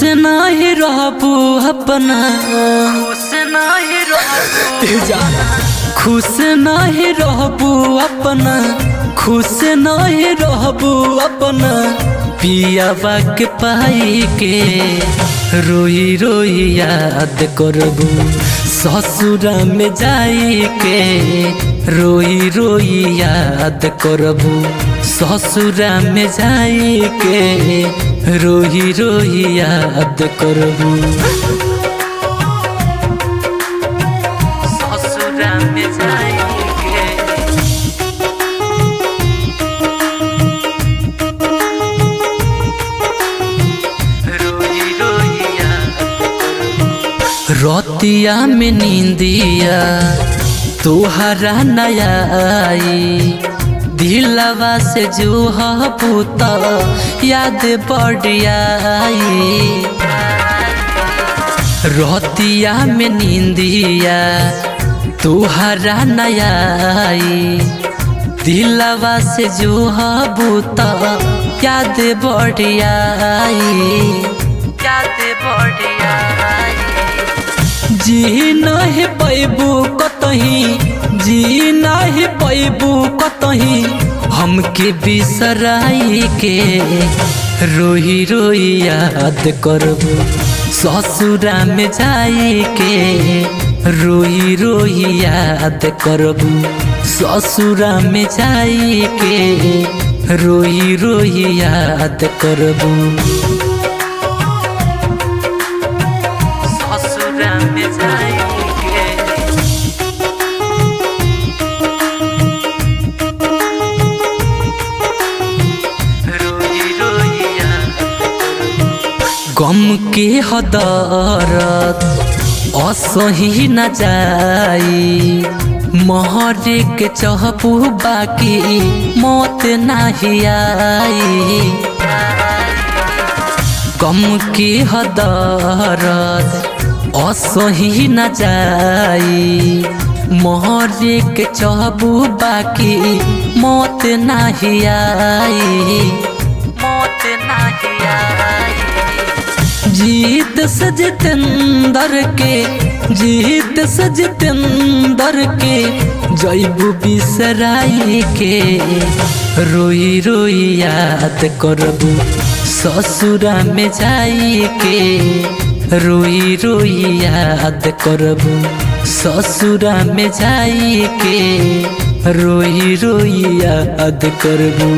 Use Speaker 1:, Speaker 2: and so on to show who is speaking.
Speaker 1: नहीं रहबू अपना, खुश नहीं रहबू, खुश नहीं रहबू अपना, खुश नहीं रहबू अपना पियावा के पाई के। रोई रोई याद करबू ससुरा में जाई के, रोई रोई याद करबू ससुरा में जाई के, रोई रोई याद करबू ससुरा में जाई के। रोई रोई याद करबू रतिया में नींदिया तोहरा नया आई, दिलवा से जो पूता याद बढ़िया आई। रतिया में नींदिया तोहरा नया आई, दिलवा से जो पूता याद बढ़िया आई, याद बढ़िया आई। जी नहीं पैबू कतही, जी नहीं पैबू कतही हमके बिसराई के। रोई रोई याद करबू ससुरा में जाई के, रोई रोई याद करबू ससुरा में जाई के, रोई रोई याद करबू ससुरा में जाई के। गम के हदरत असही न जाई, महरे के चहपू बाकी मौत नहीं आई। गम के हदरत असही न जाई, महरे के चहपू बाकी मौत नहीं आई, मौत नहीं आई। जीत से जितेंद्र के, जीत से जितेंद्र के जैबू बिसराई के। रोई रोई याद करबू ससुरा में जाई के, रोई रोई याद करबू ससुरा में जाई के, रोई रोई याद करबू।